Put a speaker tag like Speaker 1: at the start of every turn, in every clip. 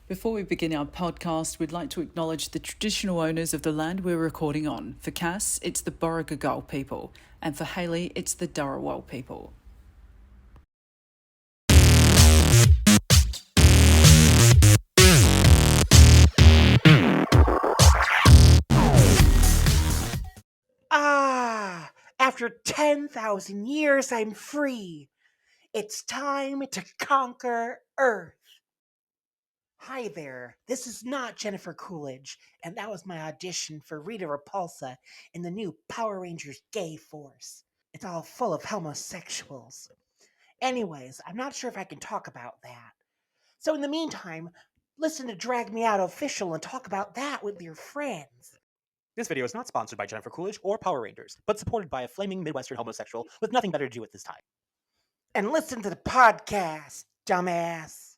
Speaker 1: Before we begin our podcast, we'd like to acknowledge the traditional owners of the land we're recording on. For Cass, it's the Borragagal people, and for Hailey, it's the Dharawal people.
Speaker 2: After 10,000 years, I'm free. It's time to conquer Earth. Hi there, this is not Jennifer Coolidge, and that was my audition for Rita Repulsa in the new Power Rangers Gay Force. It's all full of homosexuals. Anyways, I'm not sure if I can talk about that. So in the meantime, listen to Drag Me Out Official and talk about that with your friends.
Speaker 3: This video is not sponsored by Jennifer Coolidge or Power Rangers, but supported by a flaming Midwestern homosexual with nothing better to do at this time.
Speaker 2: And listen to the podcast, dumbass.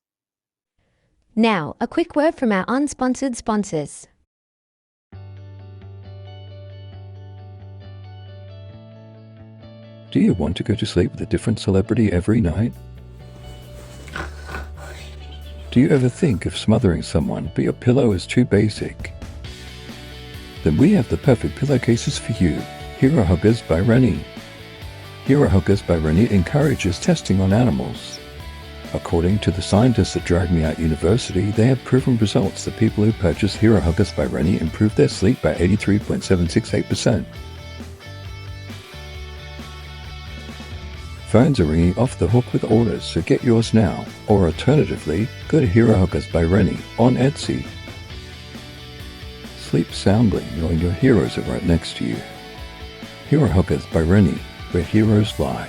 Speaker 4: Now, a quick word from our unsponsored sponsors.
Speaker 5: Do you want to go to sleep with a different celebrity every night? Do you ever think of smothering someone, but your pillow is too basic? Then we have the perfect pillowcases for you. Hero Huggers by Rennie. Hero Huggers by Rennie encourages testing on animals. According to the scientists at Drag Me Out University, they have proven results that people who purchase Hero Huggers by Rennie improve their sleep by 83.768%. Phones are ringing off the hook with orders, so get yours now. Or alternatively, go to Hero Huggers by Rennie on Etsy. Sleep soundly knowing your heroes are right next to you. Hero Huggers by Rennie, where heroes lie.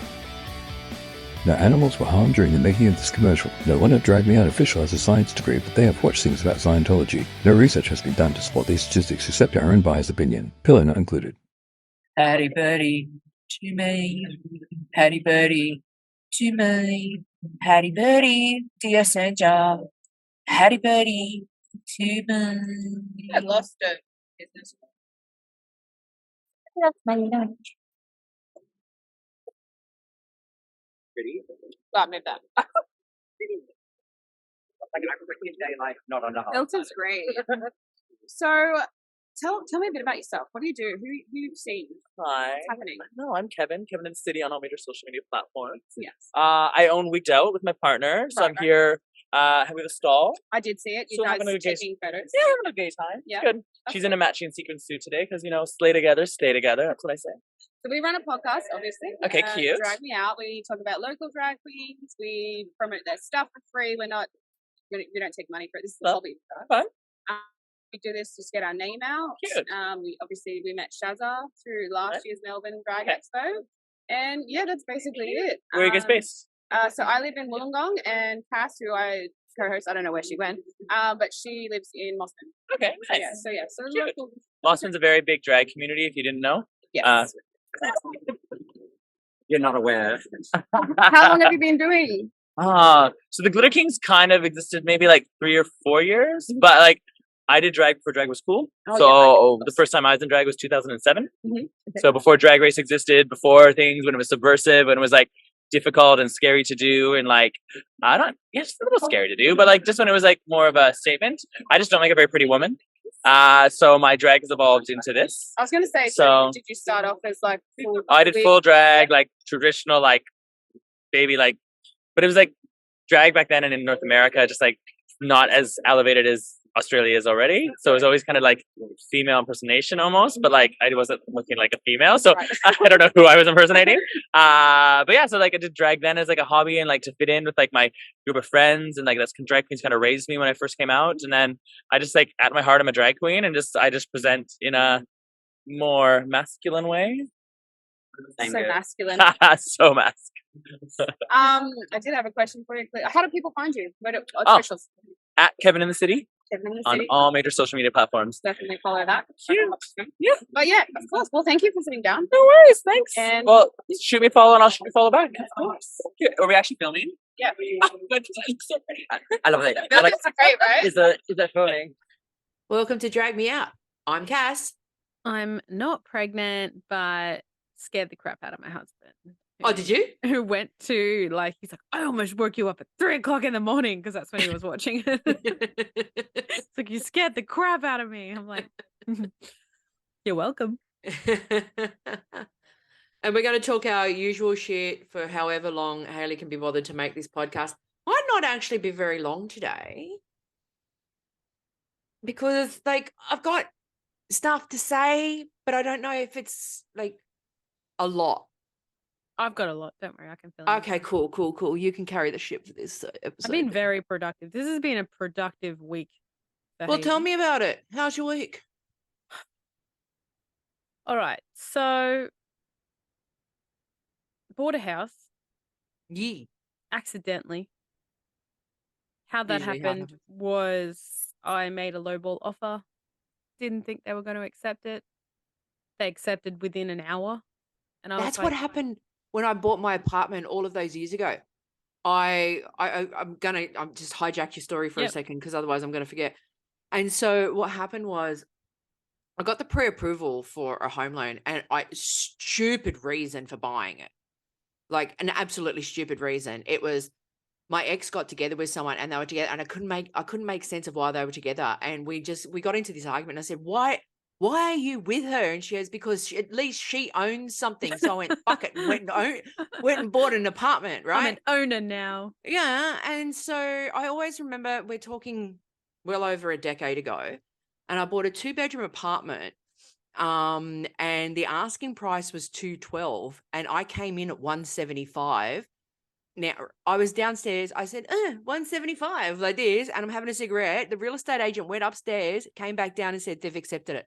Speaker 5: No animals were harmed during the making of this commercial. No one at Drag Me Out Official has a science degree, but they have watched things about Scientology. No research has been done to support these statistics except our own biased opinion. Pillow not included.
Speaker 6: Hattie birdie to me, Hattie birdie to me, Hattie birdie, dear Santa, Hattie birdie to me. I lost it. That's my lunch.
Speaker 3: Ready?
Speaker 6: Got me back.
Speaker 7: Elton's great. So, tell me a bit about yourself. What do you do? Who you've seen?
Speaker 6: Hi.
Speaker 7: What's happening?
Speaker 6: No, I'm Kevin. Kevin in the City on all major social media platforms.
Speaker 7: Yes.
Speaker 6: I own Weeked Out with my partner, so I'm here with a stall.
Speaker 7: I did see it. You
Speaker 6: So
Speaker 7: guys
Speaker 6: having a gay-
Speaker 7: taking photos.
Speaker 6: Yeah, having a gay time.
Speaker 7: Yeah,
Speaker 6: Good. She's in a matching sequin suit today because, slay together, stay together. That's what I say.
Speaker 7: So we run a podcast, obviously.
Speaker 6: Okay, cute.
Speaker 7: Drag Me Out. We talk about local drag queens. We promote their stuff for free. We don't take money for it. This is a hobby.
Speaker 6: Fun.
Speaker 7: We do this to just get our name out.
Speaker 6: Cute.
Speaker 7: We met Shazza through last year's Melbourne Drag Expo, and yeah, that's basically it.
Speaker 6: Where are you guys based?
Speaker 7: So I live in Wollongong, and Cass, who I co-host, I don't know where she went, but she lives in Mosman.
Speaker 6: Okay, nice.
Speaker 7: So
Speaker 6: Cute.
Speaker 7: local.
Speaker 6: Mosman's a very big drag community, if you didn't know.
Speaker 7: Yes.
Speaker 3: You're not aware.
Speaker 7: How long have you been doing?
Speaker 6: So the Glitter Kings kind of existed maybe like 3 or 4 years, but like I did drag before drag was cool. The first time I was in drag was 2007.
Speaker 7: Okay.
Speaker 6: So before Drag Race existed, before things, when it was subversive, when it was like difficult and scary to do, and like it's a little scary to do, but like just when it was like more of a statement. I just don't make a very pretty woman. So my drag has evolved into this.
Speaker 7: I was going to say,
Speaker 6: So-
Speaker 7: did you start off as like full?
Speaker 6: I did full drag, like traditional, like baby, like, but it was like drag back then and in North America, just like not as elevated as Australia is already. So it was always kind of like female impersonation almost, but like I wasn't looking like a female. So
Speaker 7: Right.
Speaker 6: I don't know who I was impersonating. But yeah, so like I did drag then as like a hobby and like to fit in with like my group of friends, and like that's drag queens kind of raised me when I first came out. And then I just like at my heart I'm a drag queen, and I just present in a more masculine way.
Speaker 7: So masculine.
Speaker 6: So masculine.
Speaker 7: I did have a question for you. How do people find you? Socials?
Speaker 6: At Kevin in the City
Speaker 7: Kevin in the
Speaker 6: on
Speaker 7: City.
Speaker 6: all major social media platforms.
Speaker 7: Definitely follow that.
Speaker 6: Cute. Yeah.
Speaker 7: But yeah, of course. Well, thank you for sitting down.
Speaker 6: No worries, thanks.
Speaker 7: And-
Speaker 6: well, shoot me a follow and I'll shoot you a follow back. Of course. Are we actually filming?
Speaker 7: Yeah.
Speaker 3: I love it.
Speaker 7: That's great, right?
Speaker 3: Is that filming?
Speaker 8: Welcome to Drag Me Out. I'm Cass.
Speaker 9: I'm not pregnant, but scared the crap out of my husband.
Speaker 8: Oh, did you?
Speaker 9: who went to like, he's like, I almost woke you up at 3 o'clock in the morning because that's when he was watching it. It's like, you scared the crap out of me. I'm like, you're welcome.
Speaker 8: And we're going to talk our usual shit for however long Hailey can be bothered to make this podcast. Might not actually be very long today because, like, I've got stuff to say, but I don't know if it's like a lot.
Speaker 9: I've got a lot. Don't worry, I can fill in.
Speaker 8: Okay, cool. You can carry the ship for this episode.
Speaker 9: I've been very productive. This has been a productive week.
Speaker 8: Well, tell me about it. How's your week?
Speaker 9: All right, so bought a house.
Speaker 8: Yeah.
Speaker 9: Accidentally. How that
Speaker 8: Usually
Speaker 9: happened was I made a lowball offer. Didn't think they were going to accept it. They accepted within an hour. And I
Speaker 8: That's
Speaker 9: was
Speaker 8: what
Speaker 9: like,
Speaker 8: happened when I bought my apartment all of those years ago. I'm just hijack your story for a second because otherwise I'm gonna forget. And so what happened was I got the pre-approval for a home loan, and stupid reason for buying it, like an absolutely stupid reason. It was my ex got together with someone and they were together, and I couldn't make sense of why they were together. And we got into this argument. And I said, why are you with her? And she goes, because at least she owns something. So I went, fuck it, and went and bought an apartment, right?
Speaker 9: I'm an owner now.
Speaker 8: Yeah. And so I always remember we're talking well over a decade ago, and I bought a 2-bedroom apartment. And the asking price was $212, and I came in at $175. Now, I was downstairs. I said, $175 like this, and I'm having a cigarette. The real estate agent went upstairs, came back down and said, they've accepted it.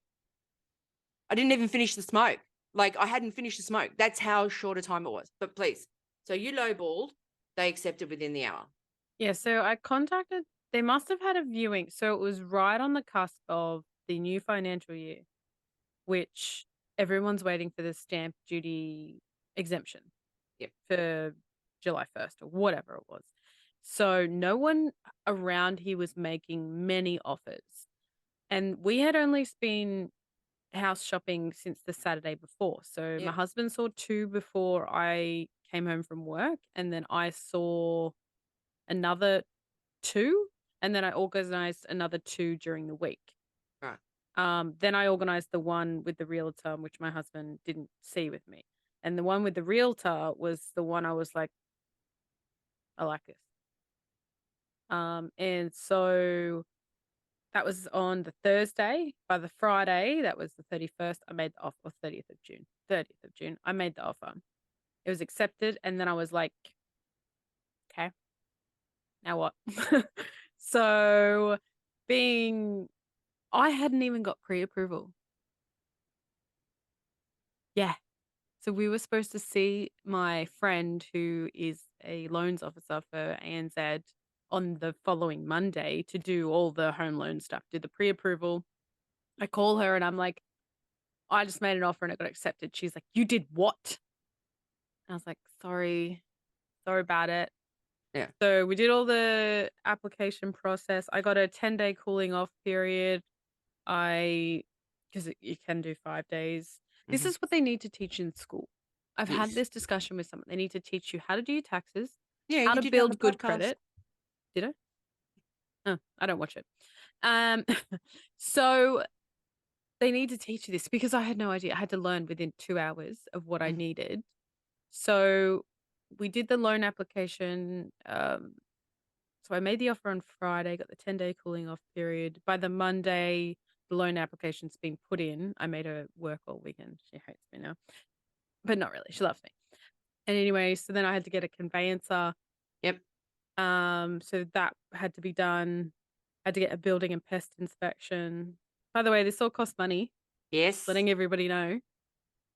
Speaker 8: I didn't even finish the smoke. Like, I hadn't finished the smoke. That's how short a time it was. But please. So you lowballed. They accepted within the hour.
Speaker 9: Yeah, so I contacted, they must have had a viewing. So it was right on the cusp of the new financial year, which everyone's waiting for the stamp duty exemption.
Speaker 8: Yep.
Speaker 9: For July 1st or whatever it was. So no one around here was making many offers. And we had only been house shopping since the Saturday before. So my husband saw 2 before I came home from work. And then I saw another 2. And then I organized another 2 during the week.
Speaker 8: Right.
Speaker 9: Then I organized the one with the realtor, which my husband didn't see with me. And the one with the realtor was the one I was like, I like this. And so that was on the Thursday. By the Friday, that was the 31st, I made the offer, or 30th of June. 30th of June, I made the offer. It was accepted, and then I was like, okay, now what? So I hadn't even got pre-approval. Yeah. So we were supposed to see my friend who is a loans officer for ANZ on the following Monday to do all the home loan stuff, do the pre-approval. I call her and I'm like, I just made an offer and it got accepted. She's like, you did what? And I was like, sorry about it.
Speaker 8: Yeah.
Speaker 9: So we did all the application process. I got a 10-day cooling off period. Because you can do 5 days. This is what they need to teach in school. I've had this discussion with someone. They need to teach you how to do your taxes, how to build good credit. Did I? Oh, I don't watch it. So they need to teach you this because I had no idea. I had to learn within 2 hours of what I needed. So we did the loan application. So I made the offer on Friday, got the 10-day cooling off period. By the Monday, the loan application's been put in. I made her work all weekend. She hates me now. But not really. She loves me. And anyway, so then I had to get a conveyancer.
Speaker 8: Yep.
Speaker 9: So that had to be done. I had to get a building and pest inspection. By the way, this all costs money.
Speaker 8: Yes.
Speaker 9: Letting everybody know.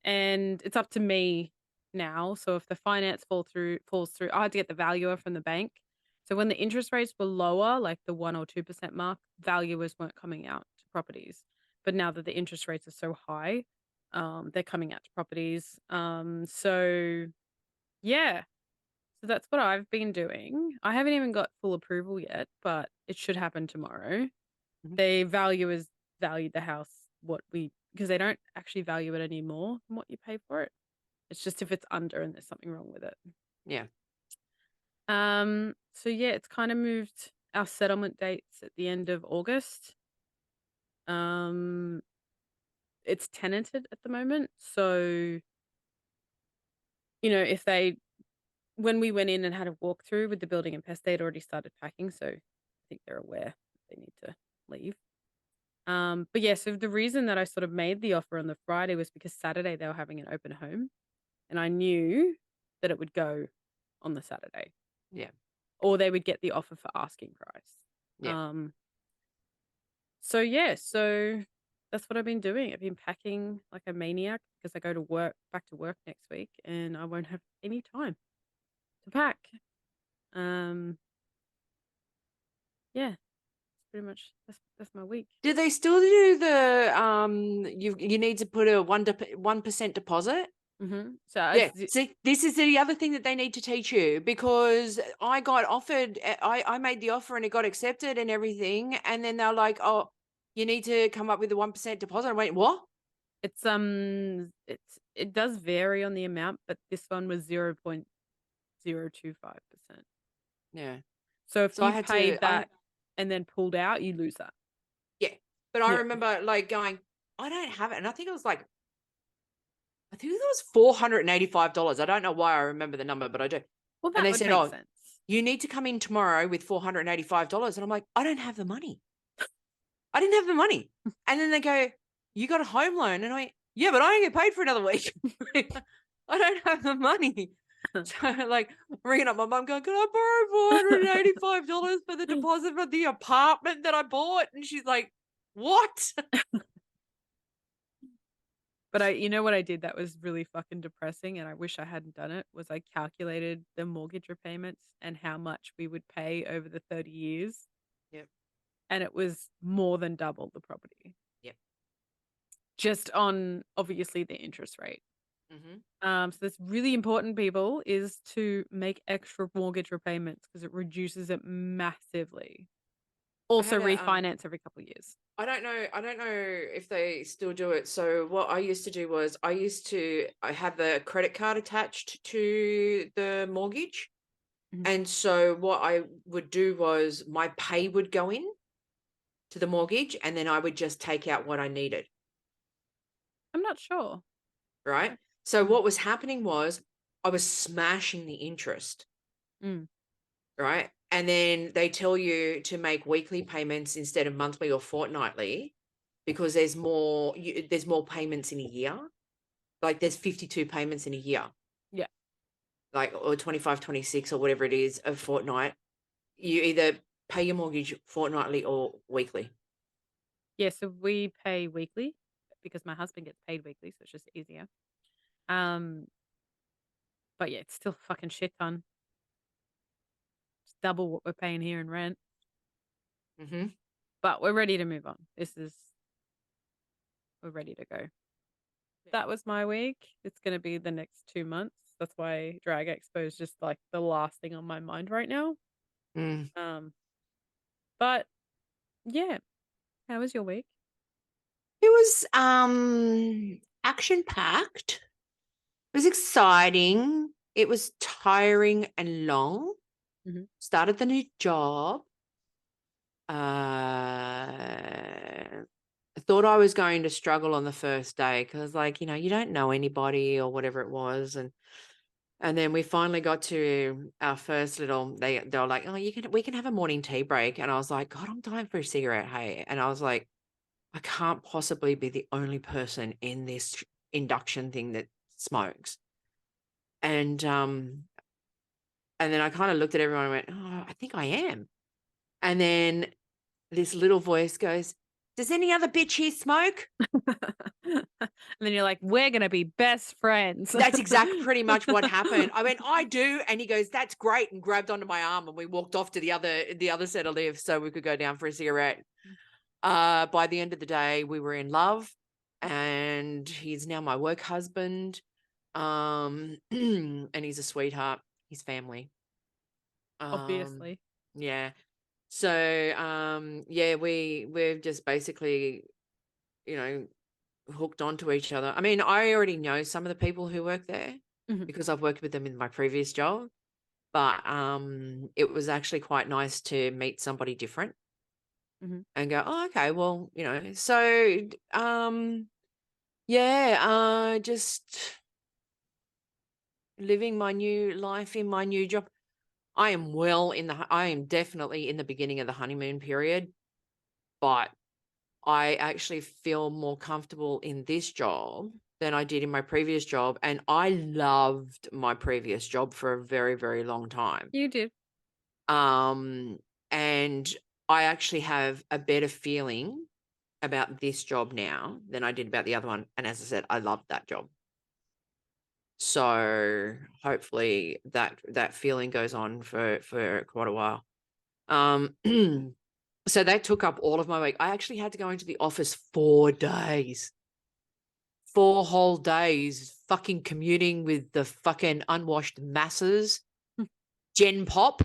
Speaker 9: And it's up to me now. So if the finance falls through, I had to get the valuer from the bank. So when the interest rates were lower, like the 1 or 2% mark, valuers weren't coming out to properties. But now that the interest rates are so high, they're coming out to properties. So yeah. So that's what I've been doing. I haven't even got full approval yet, but it should happen tomorrow. The valuers valued the house because they don't actually value it anymore than what you pay for it. It's just if it's under and there's something wrong with it.
Speaker 8: Yeah.
Speaker 9: So yeah, it's kind of moved our settlement dates at the end of August. It's tenanted at the moment, so if when we went in and had a walkthrough with the building and pest, they'd already started packing, so I think they're aware they need to leave. But yeah, so the reason that I sort of made the offer on the Friday was because Saturday they were having an open home, and I knew that it would go on the Saturday.
Speaker 8: Yeah.
Speaker 9: Or they would get the offer for asking price.
Speaker 8: Yeah.
Speaker 9: So that's what I've been doing. I've been packing like a maniac because I go to back to work next week, and I won't have any time to pack. Yeah, pretty much that's my week.
Speaker 8: Do they still do the you need to put a 1% deposit?
Speaker 9: So
Speaker 8: Yeah, see, this is the other thing that they need to teach you, because I got offered, I made the offer and it got accepted and everything, and then they're like, oh, you need to come up with a 1% deposit. I went, what?
Speaker 9: It does vary on the amount, but this one was 0.025%.
Speaker 8: Yeah.
Speaker 9: So if you paid that and then pulled out, you lose that.
Speaker 8: Yeah. But I remember like going, I don't have it. And I think it was $485. I don't know why I remember the number, but I do.
Speaker 9: Well, that
Speaker 8: and they
Speaker 9: would
Speaker 8: said,
Speaker 9: make sense.
Speaker 8: You need to come in tomorrow with $485. And I'm like, I don't have the money. I didn't have the money. And then they go, you got a home loan. And I went, yeah, but I don't get paid for another week. I don't have the money. So like ringing up my mum going, can I borrow $485 for the deposit for the apartment that I bought? And she's like, what?
Speaker 9: But you know what I did that was really fucking depressing, and I wish I hadn't done it, was I calculated the mortgage repayments and how much we would pay over the 30 years.
Speaker 8: Yep.
Speaker 9: And it was more than double the property.
Speaker 8: Yep.
Speaker 9: Just on, obviously, the interest rate.
Speaker 8: Mm-hmm.
Speaker 9: So that's really important, people, is to make extra mortgage repayments because it reduces it massively. Also refinance every couple of years.
Speaker 8: I don't know if they still do it. So what I used to do was I have a credit card attached to the mortgage.
Speaker 9: Mhm.
Speaker 8: And so what I would do was my pay would go in to the mortgage, and then I would just take out what I needed.
Speaker 9: I'm not sure.
Speaker 8: Right? So what was happening was I was smashing the interest. Right? And then they tell you to make weekly payments instead of monthly or fortnightly, because there's more payments in a year. Like there's 52 payments in a year.
Speaker 9: Yeah.
Speaker 8: Like, or 25, 26 or whatever it is, a fortnight. You either pay your mortgage fortnightly or weekly.
Speaker 9: Yeah, so we pay weekly because my husband gets paid weekly, so it's just easier. But yeah, it's still fucking shit ton. It's double what we're paying here in rent.
Speaker 8: Mm-hmm.
Speaker 9: But we're ready to move on. We're ready to go. That was my week. It's going to be the next 2 months. That's why Drag Expo is just like the last thing on my mind right now. But yeah, how was your week?
Speaker 8: It was action packed. It was exciting. It was tiring and long.
Speaker 9: Mm-hmm.
Speaker 8: Started the new job. I thought I was going to struggle on the first day because, like, you don't know anybody or whatever it was, and then we finally got to our first little. They were like, "Oh, we can have a morning tea break," and I was like, "God, I'm dying for a cigarette, hey!" And I was like, I can't possibly be the only person in this induction thing that smokes. And then I kind of looked at everyone and went, oh, I think I am. And then this little voice goes, does any other bitch here smoke?
Speaker 9: And then you're like, we're going to be best friends.
Speaker 8: That's exactly pretty much what happened. I went, I do. And he goes, that's great. And grabbed onto my arm, and we walked off to the other set of lifts so we could go down for a cigarette. By the end of the day, we were in love, and he's now my work husband. And he's a sweetheart. He's family.
Speaker 9: Obviously.
Speaker 8: Yeah. So, yeah, we've just basically, hooked onto each other. I mean, I already know some of the people who work there because I've worked with them in my previous job, but it was actually quite nice to meet somebody different and go, oh, okay, well, so just living my new life in my new job. I am definitely in the beginning of the honeymoon period, but I actually feel more comfortable in this job than I did in my previous job. And I loved my previous job for a very, very long time.
Speaker 9: You did.
Speaker 8: And I actually have a better feeling about this job now than I did about the other one. And as I said, I loved that job. So hopefully that feeling goes on for quite a while. So that took up all of my week. I actually had to go into the office 4 days. 4 whole days fucking commuting with the fucking unwashed masses. Gen Pop.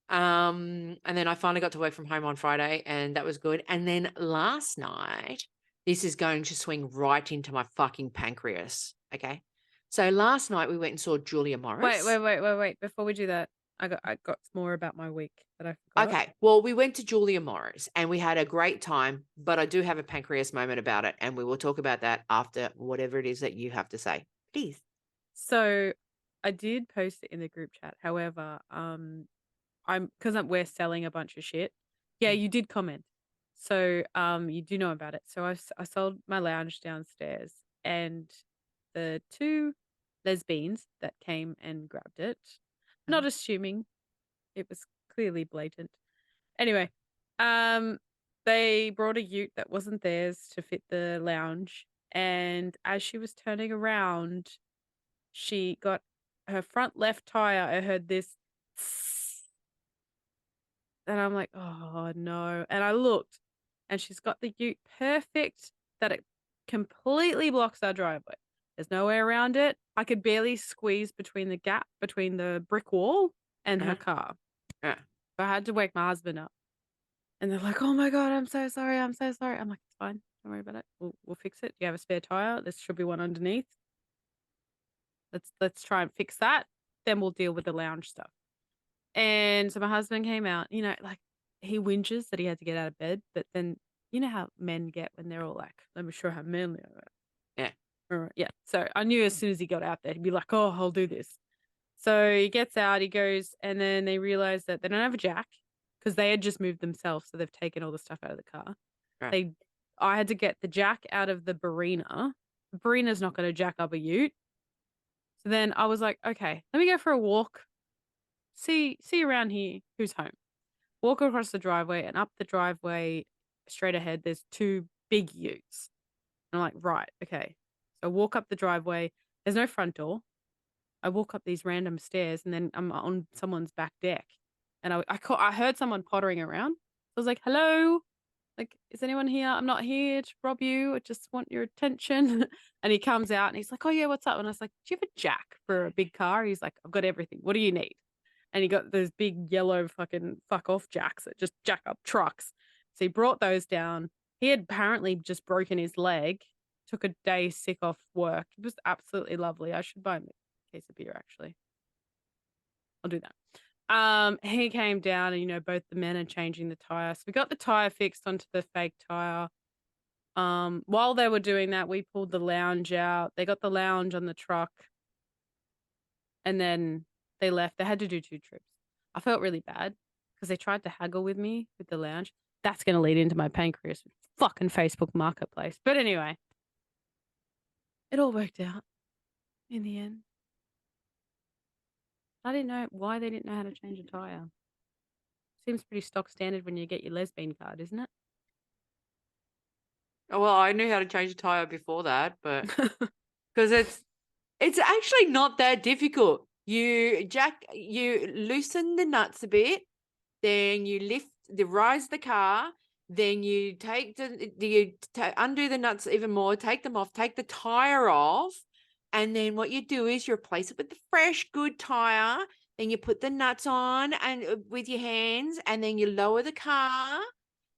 Speaker 8: And then I finally got to work from home on Friday, and that was good. And then last night, this is going to swing right into my fucking pancreas. Okay. So last night we went and saw Julia Morris.
Speaker 9: Wait. Before we do that, I got more about my week that I forgot.
Speaker 8: Okay. Well, we went to Julia Morris and we had a great time, but I do have a pancreas moment about it, and we will talk about that after whatever it is that you have to say. Please.
Speaker 9: So I did post it in the group chat. However, we're selling a bunch of shit. Yeah, you did comment. So you do know about it. So I sold my lounge downstairs, and the 2 lesbians that came and grabbed it, not assuming it was clearly blatant. Anyway, they brought a ute that wasn't theirs to fit the lounge, and as she was turning around, she got her front left tire. I heard this, and I'm like, oh no. And I looked, and she's got the ute perfect that it completely blocks our driveway. There's no way around it. I could barely squeeze between the gap between the brick wall and her car.
Speaker 8: Yeah.
Speaker 9: So I had to wake my husband up. And they're like, oh my God, I'm so sorry. I'm so sorry. I'm like, it's fine. Don't worry about it. We'll fix it. Do you have a spare tire? There should be one underneath. Let's try and fix that. Then we'll deal with the lounge stuff. And so my husband came out, like he whinges that he had to get out of bed, but then you know how men get when they're all like, let me show how manly I am.
Speaker 8: Yeah.
Speaker 9: All right. Yeah. So I knew as soon as he got out there, he'd be like, oh, I'll do this. So he gets out, he goes, and then they realize that they don't have a jack because they had just moved themselves. So they've taken all the stuff out of the car.
Speaker 8: Right.
Speaker 9: I had to get the jack out of the Barina. The Barina's not going to jack up a ute. So then I was like, okay, let me go for a walk. See around here who's home. Walk across the driveway, and up the driveway straight ahead, there's 2 big utes. And I'm like, right, okay. So I walk up the driveway. There's no front door. I walk up these random stairs, and then I'm on someone's back deck. And I heard someone pottering around. So I was like, hello? Like, is anyone here? I'm not here to rob you. I just want your attention. And he comes out, and he's like, oh, yeah, what's up? And I was like, do you have a jack for a big car? He's like, I've got everything. What do you need? And he got those big yellow fucking fuck off jacks that just jack up trucks. So he brought those down. He had apparently just broken his leg, took a day sick off work. It was absolutely lovely. I should buy him a case of beer, actually. I'll do that. He came down, and both the men are changing the tire. So we got the tire fixed onto the fake tire. While they were doing that, we pulled the lounge out. They got the lounge on the truck, and then they left. They had to do 2 trips. I felt really bad because they tried to haggle with me with the lounge. That's going to lead into my pancreas with fucking Facebook Marketplace. But anyway, it all worked out in the end. I didn't know why they didn't know how to change a tire. Seems pretty stock standard when you get your lesbian card, isn't it?
Speaker 8: Oh, well, I knew how to change a tire before that, but because it's actually not that difficult. You loosen the nuts a bit, then you rise the car, then you take undo the nuts even more, take them off, take the tire off, and then what you do is you replace it with the fresh, good tire. Then you put the nuts on and with your hands, and then you lower the car,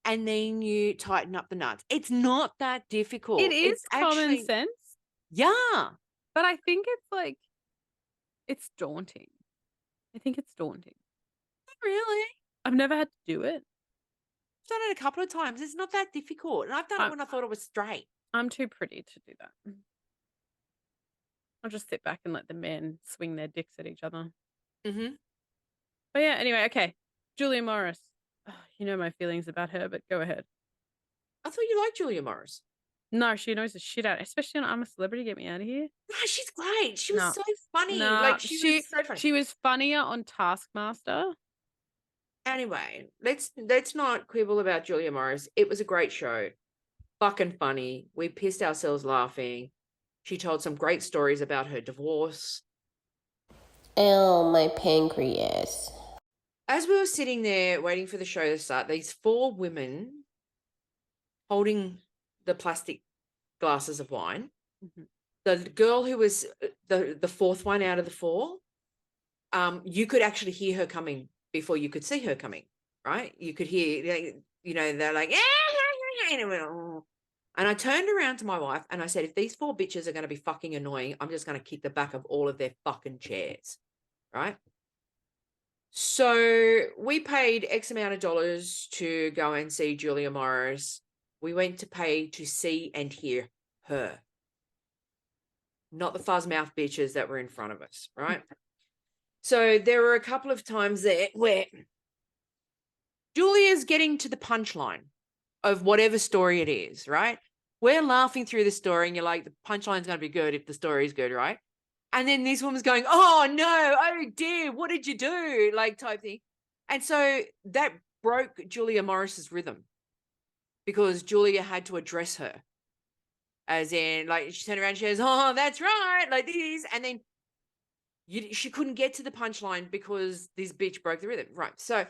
Speaker 8: and then you tighten up the nuts. It's not that difficult.
Speaker 9: It is
Speaker 8: It's
Speaker 9: common
Speaker 8: actually,
Speaker 9: sense,
Speaker 8: yeah.
Speaker 9: but I think it's like it's daunting. I think it's daunting.
Speaker 8: Not really.
Speaker 9: I've never had to do it.
Speaker 8: I've done it a couple of times. It's not that difficult. And I've done it when I thought it was straight.
Speaker 9: I'm too pretty to do that. I'll just sit back and let the men swing their dicks at each other.
Speaker 8: Mm-hmm.
Speaker 9: But yeah, anyway, okay. Julia Morris. You know my feelings about her, but go ahead.
Speaker 8: I thought you liked Julia Morris.
Speaker 9: No, she knows the shit out, especially on I'm a Celebrity, Get Me Out of Here.
Speaker 8: No, she's great. She was
Speaker 9: No.
Speaker 8: so funny.
Speaker 9: No,
Speaker 8: Like she was so funny.
Speaker 9: She was funnier on Taskmaster.
Speaker 8: Anyway, let's not quibble about Julia Morris. It was a great show. Fucking funny. We pissed ourselves laughing. She told some great stories about her divorce.
Speaker 10: Oh, my pancreas.
Speaker 8: As we were sitting there waiting for the show to start, these 4 women holding the plastic glasses of wine.
Speaker 9: Mm-hmm.
Speaker 8: The girl who was the 4th one out of the 4, you could actually hear her coming before you could see her coming, right? You could hear, you know, they're like, and I turned around to my wife and I said, if these 4 bitches are going to be fucking annoying, I'm just going to kick the back of all of their fucking chairs, right? So we paid X amount of dollars to go and see Julia Morris. We went to pay to see and hear her, not the fuzzmouth bitches that were in front of us, right? So there were a couple of times there where Julia's getting to the punchline of whatever story it is, right? We're laughing through the story and you're like, the punchline's going to be good if the story's good, right? And then this woman's going, oh no, oh dear, what did you do? Like type thing. And so that broke Julia Morris's rhythm because Julia had to address her. As in, like, she turned around and she goes, oh, that's right, like this. And then she couldn't get to the punchline because this bitch broke the rhythm. Right. So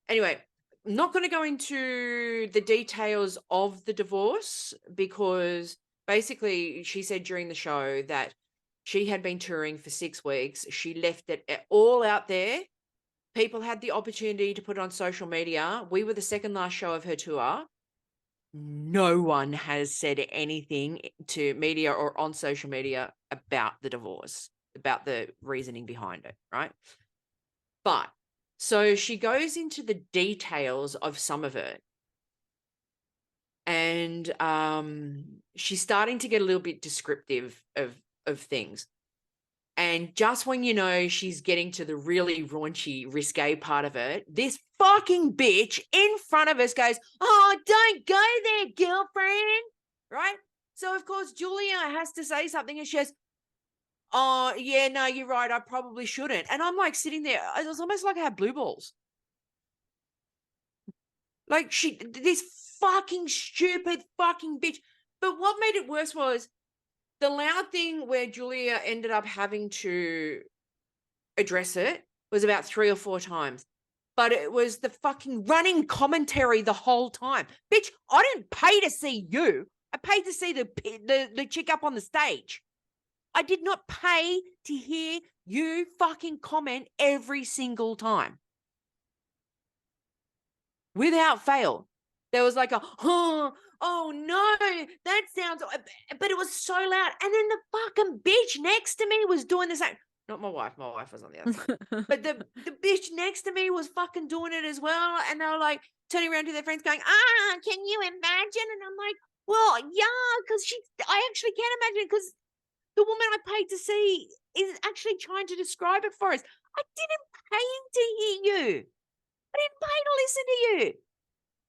Speaker 8: anyway, I'm not going to go into the details of the divorce because basically she said during the show that she had been touring for 6 weeks. She left it all out there. People had the opportunity to put it on social media. We were the second last show of her tour. No one has said anything to media or on social media about the divorce, about the reasoning behind it, right? But so she goes into the details of some of it. And she's starting to get a little bit descriptive of things. And just when you know she's getting to the really raunchy, risque part of it, this fucking bitch in front of us goes, oh, don't go there, girlfriend. Right? So, of course, Julia has to say something and she goes, oh, yeah, no, you're right. I probably shouldn't. And I'm like sitting there. It was almost like I had blue balls. Like this fucking stupid fucking bitch. But what made it worse was the loud thing where Julia ended up having to address it was about 3 or 4 times. But it was the fucking running commentary the whole time. Bitch, I didn't pay to see you. I paid to see the chick up on the stage. I did not pay to hear you fucking comment every single time. Without fail. There was like a, oh no, that sounds, but it was so loud. And then the fucking bitch next to me was doing the same. Not my wife was on the other side. But the bitch next to me was fucking doing it as well. And they were like turning around to their friends going, can you imagine? And I'm like, well, yeah, because I actually can't imagine because the woman I paid to see is actually trying to describe it for us. I didn't pay to hear you. I didn't pay to listen to you.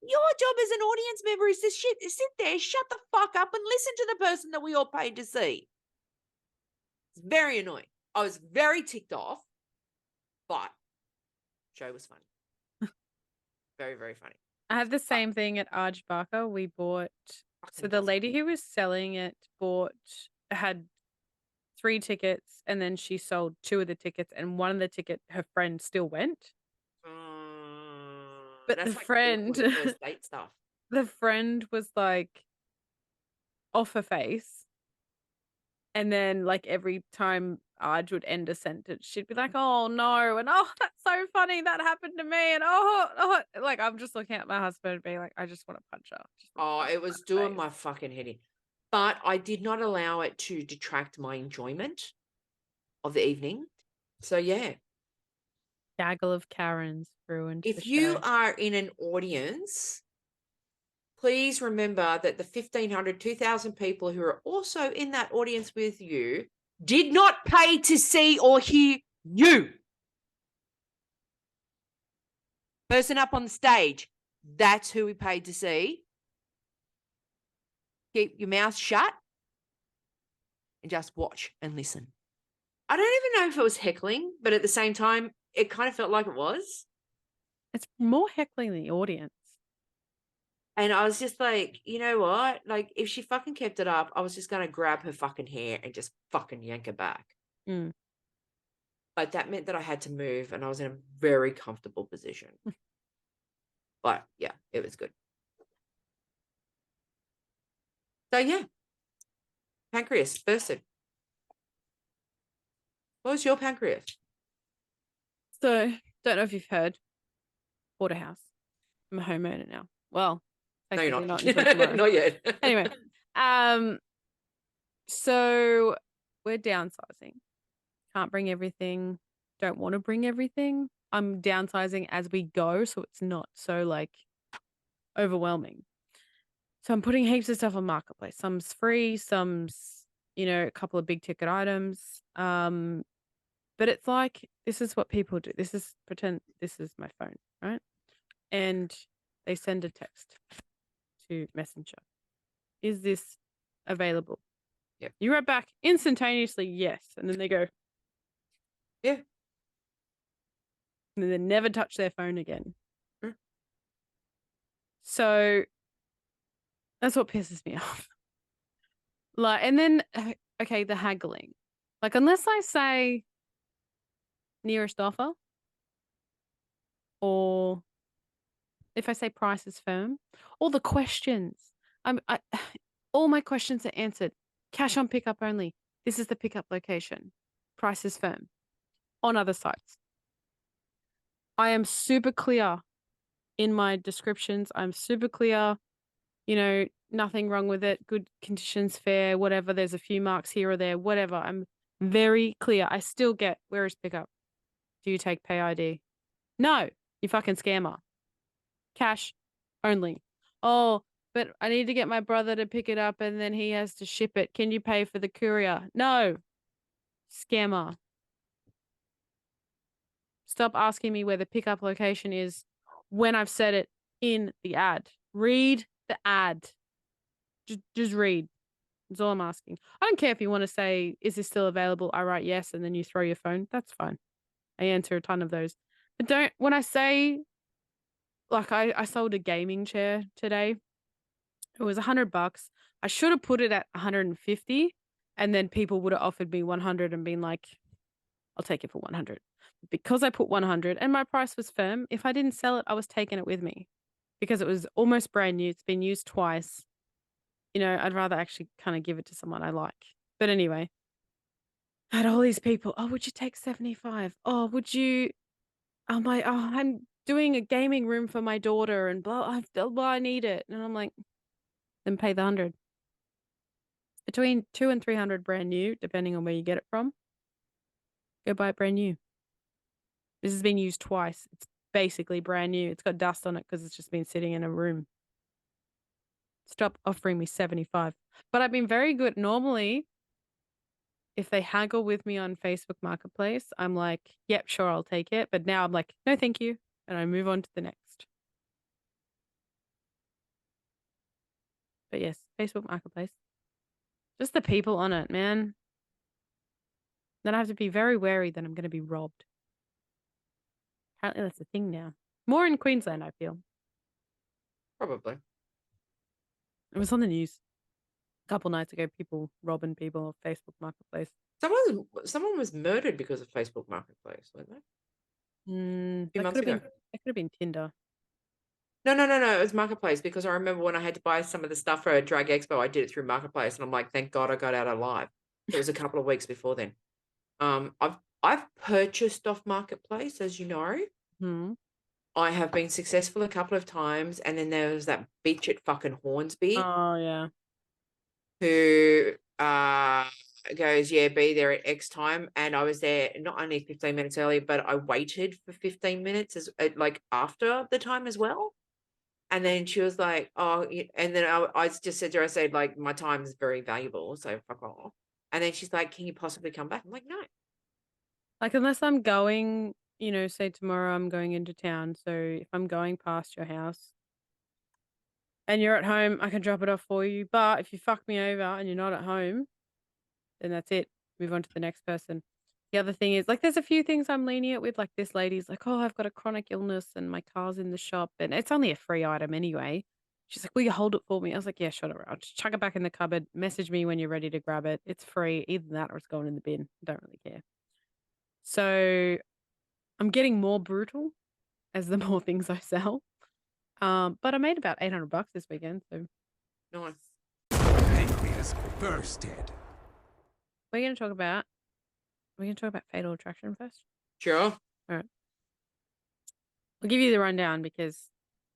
Speaker 8: Your job as an audience member is to sit there, shut the fuck up and listen to the person that we all paid to see. It's very annoying. I was very ticked off, but show was funny. Very, very funny.
Speaker 9: I have the same thing at Arj Barker. We bought, so the lady who was selling it had 3 tickets and then she sold 2 of the tickets and one of the ticket her friend still went. But
Speaker 8: that's
Speaker 9: the
Speaker 8: like
Speaker 9: friend,
Speaker 8: first date stuff.
Speaker 9: The friend was like off her face. And then like every time Arj would end a sentence, she'd be like, "Oh no," and "Oh, that's so funny, that happened to me," and like I'm just looking at my husband and being like, I just want to punch her.
Speaker 8: Oh, it was doing my fucking head in. But I did not allow it to detract my enjoyment of the evening. So yeah.
Speaker 9: Gaggle of Karens ruined
Speaker 8: If
Speaker 9: the
Speaker 8: you
Speaker 9: show.
Speaker 8: are in an audience, please remember that the 1,500, 2,000 people who are also in that audience with you did not pay to see or hear you. Person up on the stage, that's who we paid to see. Keep your mouth shut and just watch and listen. I don't even know if it was heckling, but at the same time, it kind of felt like it was.
Speaker 9: It's more heckling the audience.
Speaker 8: And I was just like, you know what? Like, if she fucking kept it up, I was just going to grab her fucking hair and just fucking yank her back.
Speaker 9: Mm.
Speaker 8: But that meant that I had to move and I was in a very comfortable position. But yeah, it was good. So yeah, pancreas bursted. What was your pancreas?
Speaker 9: So, don't know if you've heard, bought a house. I'm a homeowner now. Well,
Speaker 8: No, you're
Speaker 9: technically
Speaker 8: not.
Speaker 9: not until tomorrow.
Speaker 8: Not yet.
Speaker 9: Anyway, so we're downsizing. Can't bring everything. Don't want to bring everything. I'm downsizing as we go, so it's not so like overwhelming. So I'm putting heaps of stuff on Marketplace. Some's free, some's, a couple of big ticket items. But it's like, this is what people do. Pretend this is my phone, right? And they send a text to Messenger. Is this available?
Speaker 8: Yep.
Speaker 9: You write back instantaneously, yes. And then they go,
Speaker 8: yeah.
Speaker 9: And then they never touch their phone again.
Speaker 8: Mm.
Speaker 9: So that's what pisses me off. And then, okay, the haggling. Unless I say nearest offer, or if I say price is firm, all the questions, all my questions are answered. Cash on pickup only. This is the pickup location. Price is firm. On other sites, I am super clear in my descriptions. I'm super clear. Nothing wrong with it. Good conditions, fair, whatever. There's a few marks here or there, whatever. I'm very clear. I still get, where is pickup? Do you take pay ID? No, you fucking scammer. Cash only. Oh, but I need to get my brother to pick it up and then he has to ship it. Can you pay for the courier? No. Scammer. Stop asking me where the pickup location is when I've said it in the ad. Read the ad. Just read. That's all I'm asking. I don't care if you want to say, is this still available? I write yes, and then you throw your phone. That's fine. I answer a ton of those. But when I say, I sold a gaming chair today. It was $100. I should have put it at 150, and then people would have offered me 100 and been like, I'll take it for 100. Because I put 100 and my price was firm, if I didn't sell it, I was taking it with me because it was almost brand new. It's been used twice. I'd rather actually kind of give it to someone I like. But anyway, I had all these people. Oh, would you take 75? Oh, would you? I'm doing a gaming room for my daughter and blah, I need it. And I'm like, then pay the 100. Between 200 and 300 brand new, depending on where you get it from. Go buy it brand new. This has been used twice. It's basically brand new. It's got dust on it because it's just been sitting in a room. Stop offering me 75. But I've been very good. Normally, if they haggle with me on Facebook Marketplace, I'm like, yep, sure, I'll take it. But now I'm like, no, thank you. And I move on to the next. But yes, Facebook Marketplace. Just the people on it, man. Then I have to be very wary that I'm going to be robbed. Apparently that's a thing now. More in Queensland, I feel.
Speaker 8: Probably.
Speaker 9: It was on the news a couple nights ago, people robbing people off Facebook Marketplace.
Speaker 8: Someone was murdered because of Facebook Marketplace, weren't they? A few months ago.
Speaker 9: It could have been Tinder.
Speaker 8: No. It was Marketplace because I remember when I had to buy some of the stuff for a Drag Expo, I did it through Marketplace and I'm like, thank God I got out alive. It was a couple of weeks before then. I've purchased off Marketplace, as you know.
Speaker 9: Hmm.
Speaker 8: I have been successful a couple of times, and then there was that bitch at fucking Hornsby
Speaker 9: Oh yeah.
Speaker 8: who goes, yeah, be there at X time, and I was there not only 15 minutes early, but I waited for 15 minutes as like after the time as well. And then she was like, oh, and then I just said to her, I said, like, my time is very valuable, so fuck off. And then she's like, can you possibly come back? I'm like, no.
Speaker 9: Like unless I'm going, say tomorrow I'm going into town. So if I'm going past your house and you're at home, I can drop it off for you. But if you fuck me over and you're not at home, then that's it. Move on to the next person. The other thing is, like, there's a few things I'm lenient with. Like, this lady's like, oh, I've got a chronic illness and my car's in the shop. And it's only a free item anyway. She's like, will you hold it for me? I was like, yeah, shut it around. Just chuck it back in the cupboard. Message me when you're ready to grab it. It's free. Either that or it's going in the bin. I don't really care. So I'm getting more brutal as the more things I sell. But I made about $800 this weekend. So
Speaker 8: Nice.
Speaker 11: Pancreas bursted.
Speaker 9: we're going to talk about. We're going to talk about Fatal Attraction first.
Speaker 8: Sure.
Speaker 9: All right. I'll give you the rundown because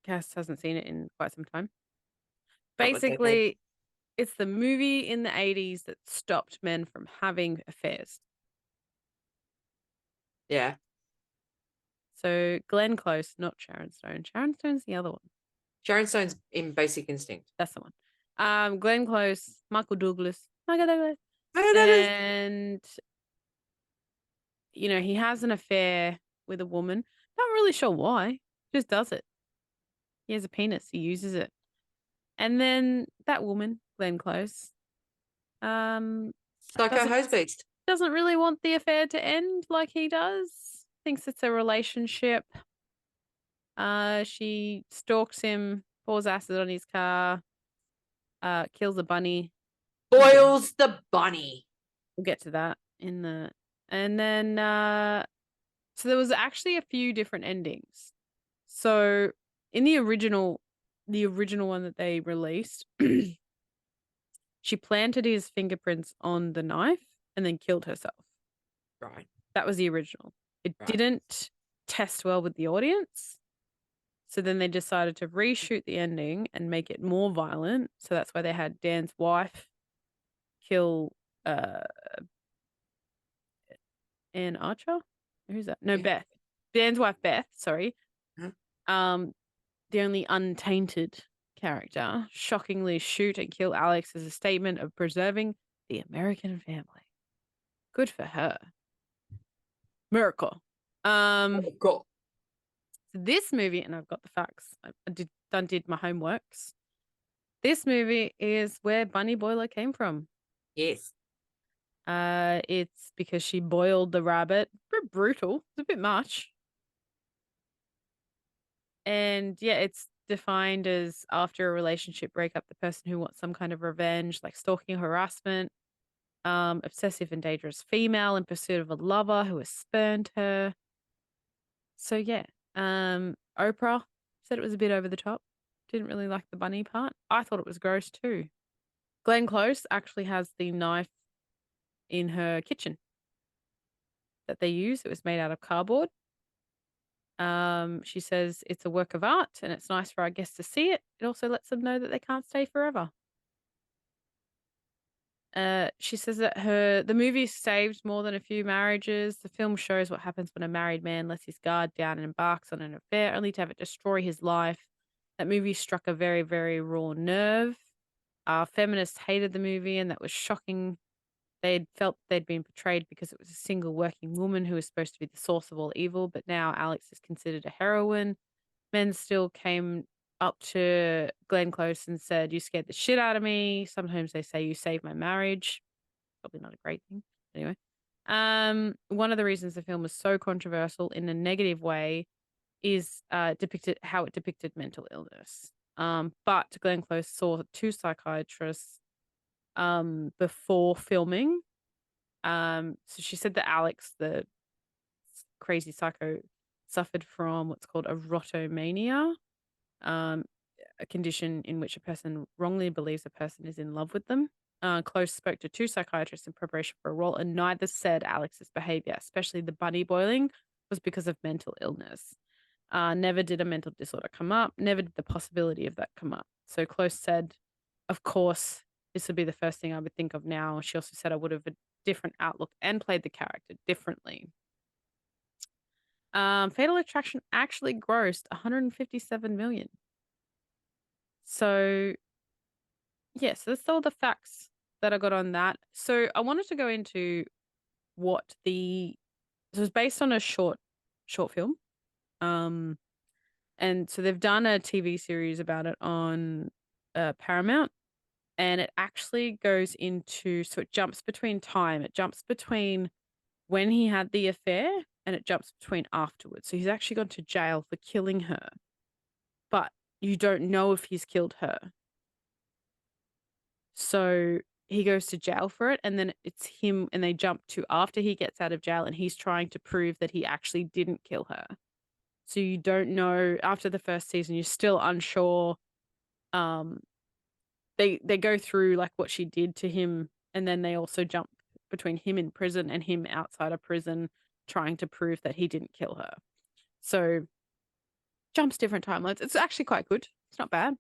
Speaker 9: Cass hasn't seen it in quite some time. Basically, it's the movie in the 80s that stopped men from having affairs.
Speaker 8: Yeah.
Speaker 9: So Glenn Close, not Sharon Stone. Sharon Stone's the other one.
Speaker 8: Sharon Stone's in Basic Instinct.
Speaker 9: That's the one. Glenn Close, Michael Douglas. And, he has an affair with a woman. Not really sure why. Just does it. He has a penis. He uses it. And then that woman, Glenn Close,
Speaker 8: Psycho Hose Beast.
Speaker 9: doesn't really want the affair to end like he does. Thinks it's a relationship. She stalks him, pours acid on his car, kills a bunny.
Speaker 8: Boils the bunny.
Speaker 9: We'll get to that and then so there was actually a few different endings. So in the original one that they released, she planted his fingerprints on the knife and then killed herself.
Speaker 8: Right.
Speaker 9: That was the original. It didn't test well with the audience. So then they decided to reshoot the ending and make it more violent. So that's why they had Dan's wife kill Anne Archer? Who's that? No, Beth. Dan's wife, Beth, sorry.
Speaker 8: Mm-hmm.
Speaker 9: The only untainted character, shockingly shoot and kill Alex as a statement of preserving the American family. Good for her. Miracle.
Speaker 8: Miracle.
Speaker 9: This movie, and I've got the facts. I did my homeworks. This movie is where Bunny Boiler came from.
Speaker 8: Yes.
Speaker 9: It's because she boiled the rabbit. A bit brutal. It's a bit much. And yeah, it's defined as after a relationship breakup, the person who wants some kind of revenge, like stalking, harassment, obsessive and dangerous female in pursuit of a lover who has spurned her. So yeah, Oprah said it was a bit over the top. Didn't really like the bunny part. I thought it was gross too. Glenn Close actually has the knife in her kitchen that they use. It was made out of cardboard. She says it's a work of art and it's nice for our guests to see it. It also lets them know that they can't stay forever. She says that the movie saved more than a few marriages. The film shows what happens when a married man lets his guard down and embarks on an affair, only to have it destroy his life. That movie struck a very, very raw nerve. Feminists hated the movie, and that was shocking. They'd felt they'd been portrayed because it was a single working woman who was supposed to be the source of all evil, but now Alex is considered a heroine. Men still came up to Glenn Close and said, you scared the shit out of me. Sometimes they say you saved my marriage. Probably not a great thing. Anyway, one of the reasons the film was so controversial in a negative way is how it depicted mental illness. But Glenn Close saw 2 psychiatrists before filming. So she said that Alex, the crazy psycho, suffered from what's called erotomania, a condition in which a person wrongly believes a person is in love with them. Close spoke to 2 psychiatrists in preparation for a role, and neither said Alex's behavior, especially the bunny boiling, was because of mental illness. Never did a mental disorder come up. Never did the possibility of that come up. So Close said, of course, this would be the first thing I would think of now. She also said I would have a different outlook and played the character differently. Fatal Attraction actually grossed 157 million. So, yes, that's all the facts that I got on that. So I wanted to go into what it was based on a short film. And so they've done a TV series about it on Paramount, and it actually goes into, so it jumps between time. It jumps between when he had the affair and it jumps between afterwards. So he's actually gone to jail for killing her, but you don't know if he's killed her. So he goes to jail for it, and then it's him, and they jump to after he gets out of jail, and he's trying to prove that he actually didn't kill her. So you don't know, after the first season, you're still unsure. They go through like what she did to him, and then they also jump between him in prison and him outside of prison, trying to prove that he didn't kill her. So jumps different timelines. It's actually quite good. It's not bad.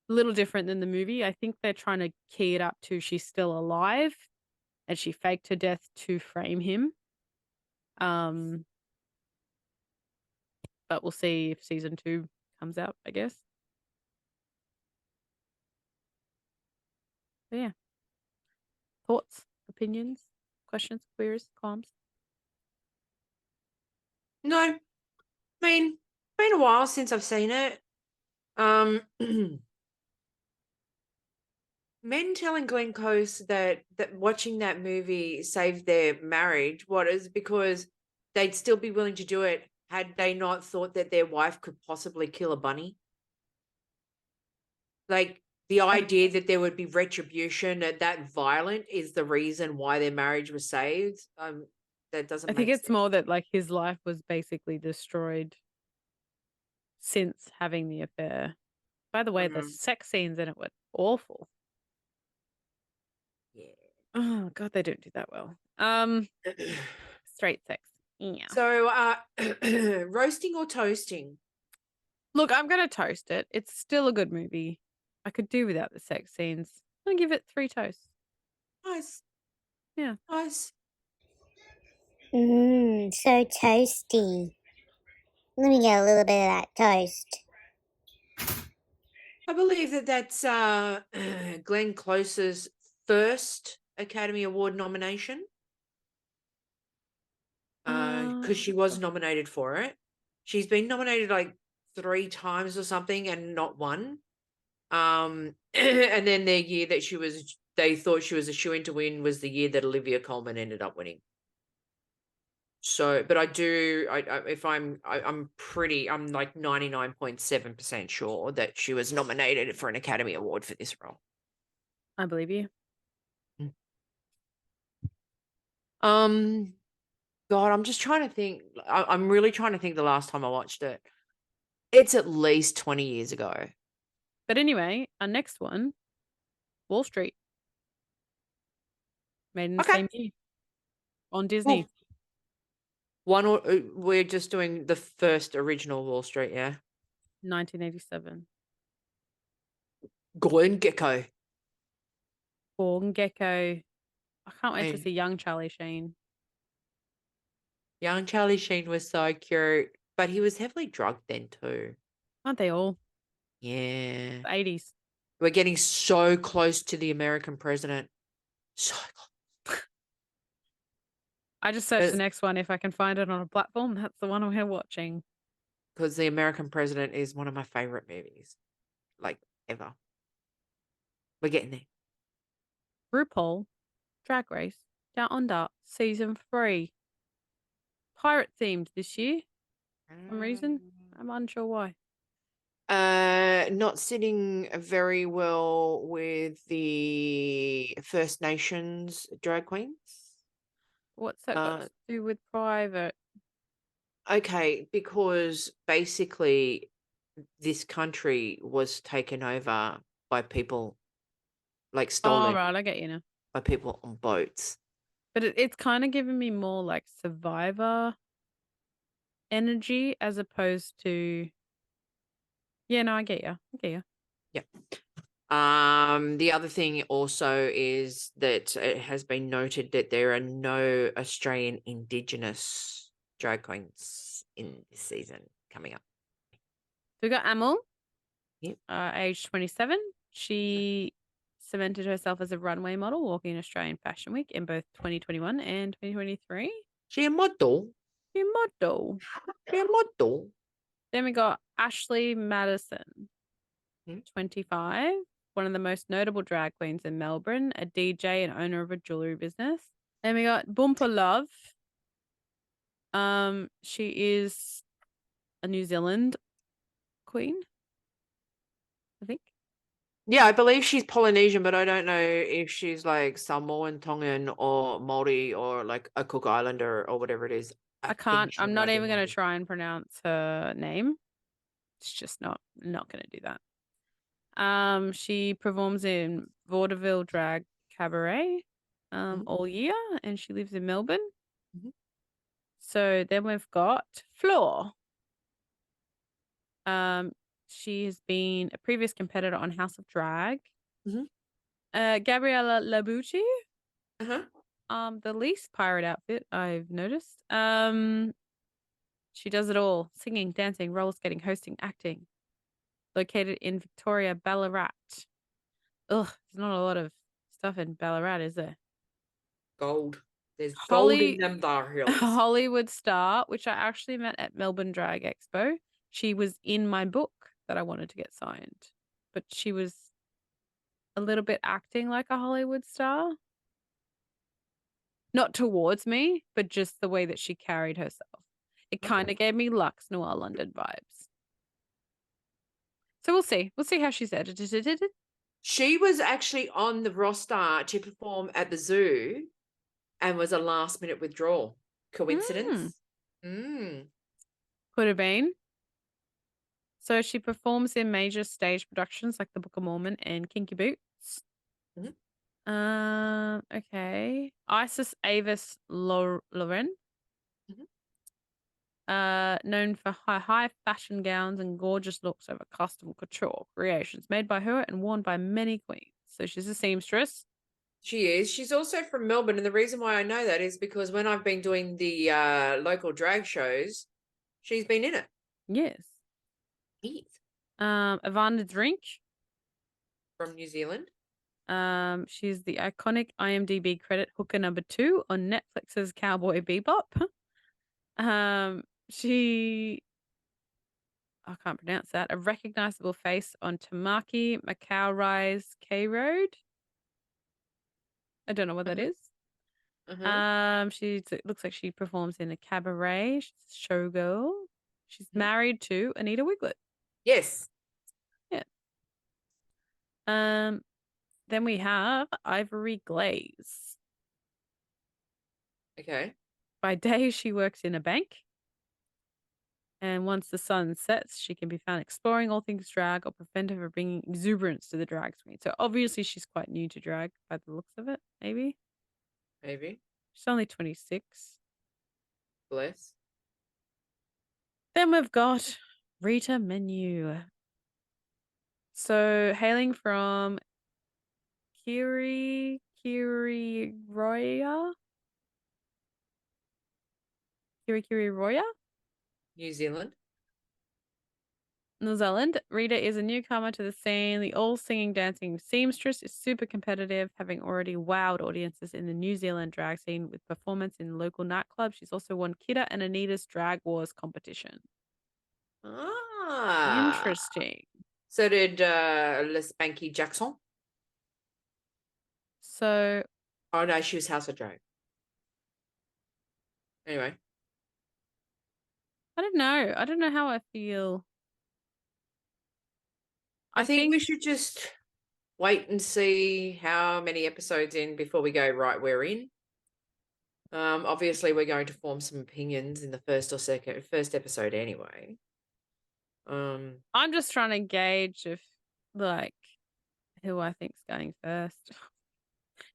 Speaker 9: A little different than the movie. I think they're trying to key it up to she's still alive and she faked her death to frame him. But we'll see if season 2 comes out, I guess. But yeah. Thoughts, opinions, questions, queries, qualms?
Speaker 8: No, I mean, it's been a while since I've seen it. Men telling Glenn Close that watching that movie saved their marriage, what is because they'd still be willing to do it had they not thought that their wife could possibly kill a bunny? Like, the idea that there would be retribution that violent is the reason why their marriage was saved. That doesn't
Speaker 9: I
Speaker 8: make
Speaker 9: think it's
Speaker 8: sense.
Speaker 9: more that like his life was basically destroyed since having the affair. By the way, the sex scenes in it were awful.
Speaker 8: Yeah.
Speaker 9: Oh god, they don't do that well. Straight sex. Yeah.
Speaker 8: So, roasting or toasting?
Speaker 9: Look, I'm gonna toast it. It's still a good movie. I could do without the sex scenes. I'm gonna give it 3 toasts.
Speaker 8: Nice.
Speaker 9: Yeah.
Speaker 8: Nice.
Speaker 10: So toasty. Let me get a little bit of that toast.
Speaker 8: I believe that that's Glenn Close's first Academy Award nomination. Because she was nominated for it. She's been nominated like 3 times or something and not won. And then the year that they thought she was a shoo-in to win was the year that Olivia Colman ended up winning. So, but I'm like 99.7% sure that she was nominated for an Academy Award for this role.
Speaker 9: I believe you.
Speaker 8: God, I'm just trying to think. I'm really trying to think the last time I watched it. It's at least 20 years ago.
Speaker 9: But anyway, our next one, Wall Street. Made in the same year. On Disney.
Speaker 8: We're just doing the first original Wall Street, yeah?
Speaker 9: 1987.
Speaker 8: Gordon Gekko.
Speaker 9: Gordon Gekko. I can't wait to see young Charlie Sheen.
Speaker 8: Young Charlie Sheen was so cute, but he was heavily drugged then too.
Speaker 9: Aren't they all?
Speaker 8: Yeah.
Speaker 9: The 80s.
Speaker 8: We're getting so close to the American president. So close.
Speaker 9: I just searched the next one. If I can find it on a platform, that's the one we're watching.
Speaker 8: Because the American president is one of my favorite movies. Like, ever. We're getting there.
Speaker 9: RuPaul Drag Race Down Under Season 3. Pirate themed this year. For some reason. I'm unsure why.
Speaker 8: Not sitting very well with the First Nations drag queens.
Speaker 9: What's that got to do with private?
Speaker 8: Okay, because basically this country was taken over by people like
Speaker 9: Oh,
Speaker 8: stolen
Speaker 9: right, I get you now.
Speaker 8: by people on boats.
Speaker 9: But it's kind of giving me more like Survivor energy as opposed to. Yeah, no, I get you. I get you.
Speaker 8: Yeah. The other thing also is that it has been noted that there are no Australian Indigenous drag queens in this season coming up.
Speaker 9: So we got Amel,
Speaker 8: Yep.
Speaker 9: age 27. She cemented herself as a runway model, walking Australian Fashion Week in both 2021 and 2023.
Speaker 8: She a model.
Speaker 9: She a model.
Speaker 8: She a model.
Speaker 9: Then we got Ashley Madison,
Speaker 8: Hmm.
Speaker 9: 25, one of the most notable drag queens in Melbourne, a DJ and owner of a jewelry business. Then we got Boompa Love. She is a New Zealand queen, I think.
Speaker 8: Yeah, I believe she's Polynesian, but I don't know if she's like Samoan, Tongan, or Maori, or like a Cook Islander or whatever it is.
Speaker 9: I
Speaker 8: think
Speaker 9: can't.
Speaker 8: she
Speaker 9: I'm
Speaker 8: might
Speaker 9: not
Speaker 8: be
Speaker 9: even going
Speaker 8: Maori.
Speaker 9: to try and pronounce her name. It's just not going to do that. She performs in vaudeville drag cabaret all year, and she lives in Melbourne.
Speaker 8: Mhm.
Speaker 9: So then we've got Floor. She has been a previous competitor on House of Drag.
Speaker 8: Mhm.
Speaker 9: Gabriella Labucci.
Speaker 8: Uh-huh.
Speaker 9: The least pirate outfit I've noticed. She does it all: singing, dancing, roller skating, hosting, acting. Located in Victoria, Ballarat. Ugh, there's not a lot of stuff in Ballarat, is there?
Speaker 8: Gold. There's gold in them there hills.
Speaker 9: Hollywood star, which I actually met at Melbourne Drag Expo. She was in my book that I wanted to get signed, but she was a little bit acting like a Hollywood star. Not towards me, but just the way that she carried herself. It kind of gave me Lux Noir London vibes. So we'll see. We'll see how she's edited.
Speaker 8: She was actually on the roster to perform at the zoo and was a last minute withdrawal. Coincidence?
Speaker 9: Could have been. So she performs in major stage productions like The Book of Mormon and Kinky Boots. Okay. Isis Avis Lauren. Known for high fashion gowns and gorgeous looks over custom couture creations made by her and worn by many queens. So she's a seamstress.
Speaker 8: She is. She's also from Melbourne, and the reason why I know that is because when I've been doing the local drag shows, she's been in it.
Speaker 9: Yes.
Speaker 8: Yes.
Speaker 9: Ivana Drink.
Speaker 8: From New Zealand.
Speaker 9: She's the iconic IMDb credit hooker number 2 on Netflix's Cowboy Bebop. I can't pronounce that. A recognizable face on Tamaki Macau Rise K Road. I don't know what that is. It looks like she performs in a cabaret. She's a showgirl. She's married to Anita Wiglet.
Speaker 8: Yes.
Speaker 9: Yeah. Then we have Ivory Glaze.
Speaker 8: Okay.
Speaker 9: By day, she works in a bank. And once the sun sets, she can be found exploring all things drag or preventive of bringing exuberance to the drag screen. So obviously she's quite new to drag by the looks of it, maybe.
Speaker 8: Maybe.
Speaker 9: She's only 26.
Speaker 8: Bless.
Speaker 9: Then we've got Rita Menu. So hailing from Kiriroya? Kiriroya?
Speaker 8: New Zealand.
Speaker 9: New Zealand. Rita is a newcomer to the scene. The all-singing, dancing seamstress is super competitive, having already wowed audiences in the New Zealand drag scene with performance in local nightclubs. She's also won Kidda and Anita's Drag Wars competition. Interesting.
Speaker 8: So did Les Spanky Jackson.
Speaker 9: So.
Speaker 8: Oh no, she was House of Drag. Anyway.
Speaker 9: I don't know. I don't know how I feel.
Speaker 8: I think we should just wait and see how many episodes in before we go, right, we're in. Obviously we're going to form some opinions in the first episode anyway.
Speaker 9: I'm just trying to gauge if like who I think's going first.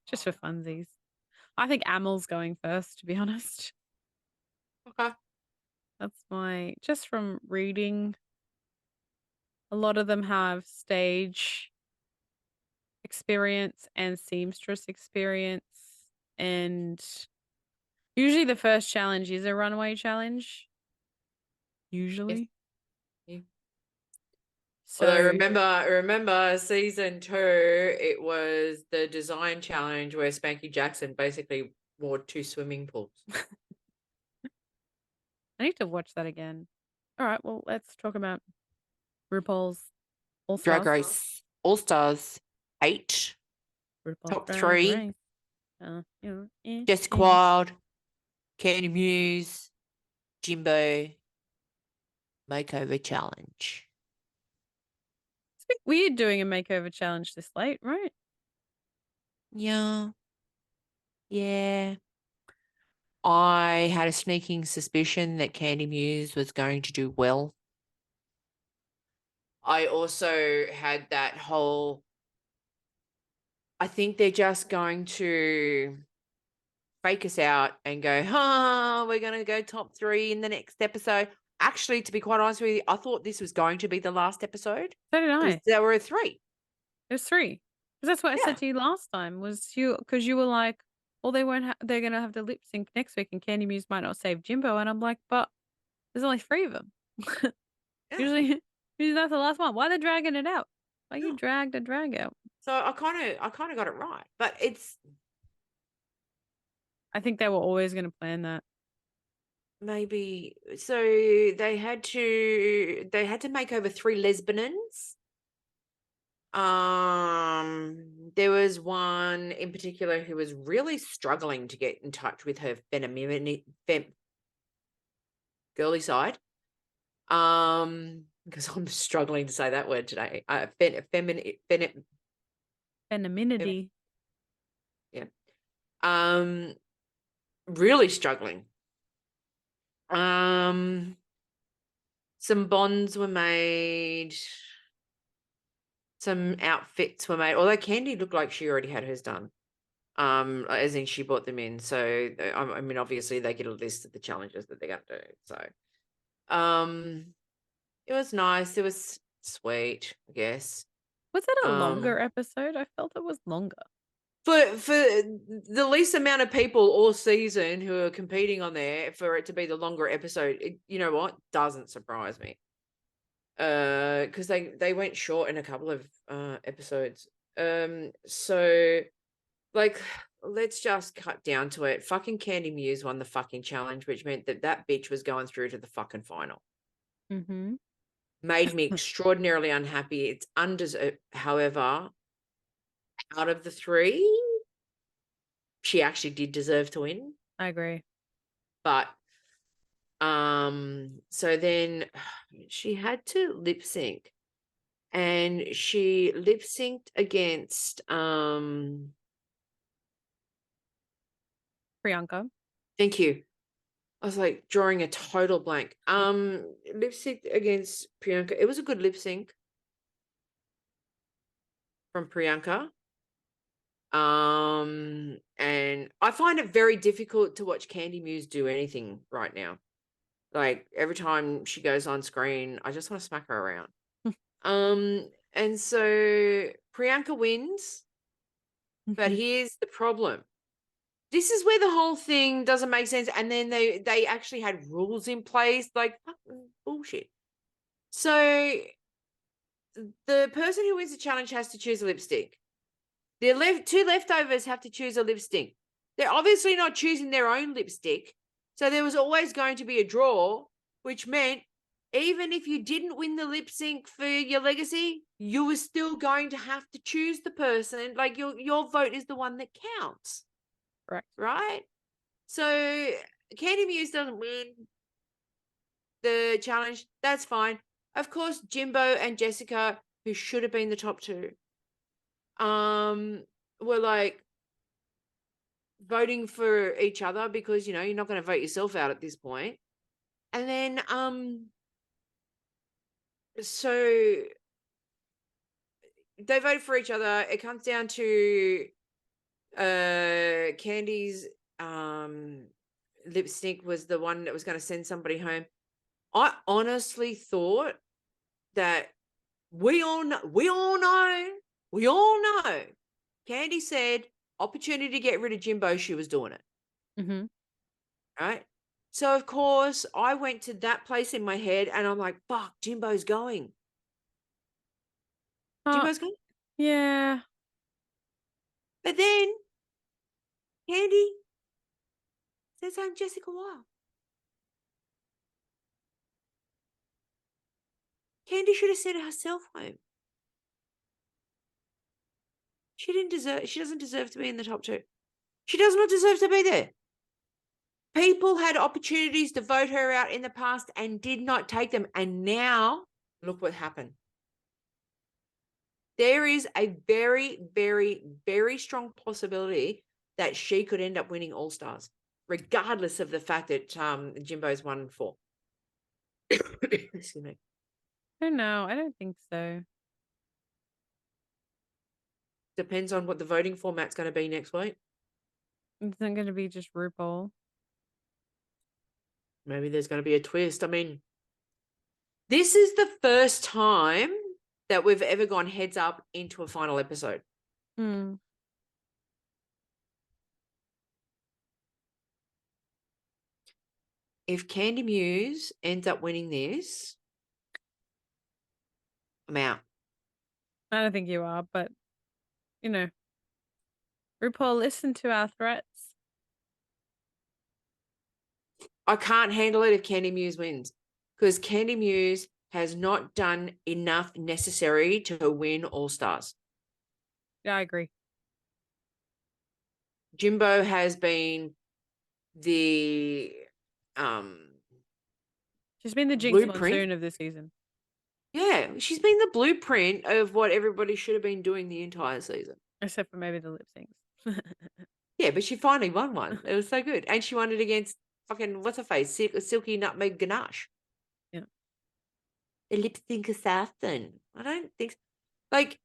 Speaker 9: Just for funsies. I think Amel's going first, to be honest.
Speaker 8: Okay.
Speaker 9: That's just from reading. A lot of them have stage experience and seamstress experience. And usually the first challenge is a runway challenge. Usually.
Speaker 8: Yeah.
Speaker 9: So
Speaker 8: Although remember season 2, it was the design challenge where Spanky Jackson basically wore 2 swimming pools.
Speaker 9: I need to watch that again. All right, well, let's talk about RuPaul's
Speaker 8: Drag
Speaker 9: All-Stars.
Speaker 8: Race All Stars 8,
Speaker 9: RuPaul's
Speaker 8: top
Speaker 9: Drag
Speaker 8: 3,
Speaker 9: Race.
Speaker 8: Jessica Wilde, Kandy Muse, Jimbo, Makeover Challenge.
Speaker 9: It's a bit weird doing a makeover challenge this late, right?
Speaker 8: Yeah. Yeah. I had a sneaking suspicion that Kandy Muse was going to do well. I also had that whole, I think they're just going to fake us out and go, we're going to go top 3 in the next episode. Actually, to be quite honest with you, I thought this was going to be the last episode.
Speaker 9: So did I.
Speaker 8: There were 3.
Speaker 9: There's 3. Because that's what I said to you last time, because you were like, well, they're going to have to lip sync next week and Kandy Muse might not save Jimbo. And I'm like, but there's only 3 of them. Usually that's the last one. Why are they dragging it out? Why you dragged a drag out?
Speaker 8: So I kind of got it right, but
Speaker 9: I think they were always going to plan that.
Speaker 8: Maybe so they had to make over 3 lesbians. There was one in particular who was really struggling to get in touch with her girly side. Because I'm struggling to say that word today.
Speaker 9: Femininity.
Speaker 8: Yeah. Really struggling. Some bonds were made. Some outfits were made. Although Kandy looked like she already had hers done. As in she bought them in. So I mean, obviously they get a list of the challenges that they're going to do. So, it was nice. It was sweet, I guess.
Speaker 9: Was it a longer episode? I felt it was longer.
Speaker 8: For the least amount of people all season who are competing on there, for it to be the longer episode, you know what? Doesn't surprise me. Because they went short in a couple of episodes. So like, let's just cut down to it. Fucking Kandy Muse won the fucking challenge, which meant that bitch was going through to the fucking final.
Speaker 9: Mm-hmm.
Speaker 8: Made me extraordinarily unhappy. It's undeserved. However, out of the 3, she actually did deserve to win.
Speaker 9: I agree.
Speaker 8: But so then she had to lip sync, and she lip synced against
Speaker 9: Priyanka.
Speaker 8: Thank you. I was like drawing a total blank. Lip sync against Priyanka. It was a good lip sync from Priyanka. And I find it very difficult to watch Kandy Muse do anything right now. Like every time she goes on screen, I just want to smack her around. And so Priyanka wins, but here's the problem. This is where the whole thing doesn't make sense. And then they actually had rules in place, like bullshit. So the person who wins the challenge has to choose a lipstick. The 2 leftovers have to choose a lipstick. They're obviously not choosing their own lipstick. So there was always going to be a draw, which meant even if you didn't win the lip sync for your legacy, you were still going to have to choose the person. Like your vote is the one that counts.
Speaker 9: Correct.
Speaker 8: Right? So Kandy Muse doesn't win the challenge. That's fine. Of course, Jimbo and Jessica, who should have been the top 2, were like voting for each other because, you know, you're not going to vote yourself out at this point. And then, so they voted for each other. It comes down to Kandy's lip sync was the one that was going to send somebody home. I honestly thought that we all know. Kandy said opportunity to get rid of Jimbo. She was doing it.
Speaker 9: Mm-hmm.
Speaker 8: Right. So of course I went to that place in my head and I'm like, fuck, Jimbo's going. Jimbo's going.
Speaker 9: Yeah.
Speaker 8: But then Kandy says I'm Jessica Wilde. Kandy should have sent herself home. She doesn't deserve to be in the top 2. She does not deserve to be there. People had opportunities to vote her out in the past and did not take them. And now look what happened. There is a very, very, very strong possibility that she could end up winning All Stars, regardless of the fact that Jimbo's 1 and 4. Excuse me.
Speaker 9: I don't know. I don't think so.
Speaker 8: Depends on what the voting format's going to be next week.
Speaker 9: It's not going to be just RuPaul.
Speaker 8: Maybe there's going to be a twist. I mean, this is the first time that we've ever gone heads up into a final episode.
Speaker 9: Hmm.
Speaker 8: If Kandy Muse ends up winning this, I'm out.
Speaker 9: I don't think you are, but you know, RuPaul, listen to our threats.
Speaker 8: I can't handle it if Kandy Muse wins because Kandy Muse has not done enough necessary to win All Stars.
Speaker 9: Yeah, I agree.
Speaker 8: Jimbo has been the
Speaker 9: she's been the Jinx Monsoon of this season.
Speaker 8: Yeah, she's been the blueprint of what everybody should have been doing the entire season.
Speaker 9: Except for maybe the lip syncs.
Speaker 8: Yeah, but she finally won one. It was so good. And she won it against fucking, what's her face? Silky Nutmeg Ganache.
Speaker 9: Yeah.
Speaker 8: A lip sync assassin. I don't think so. Like,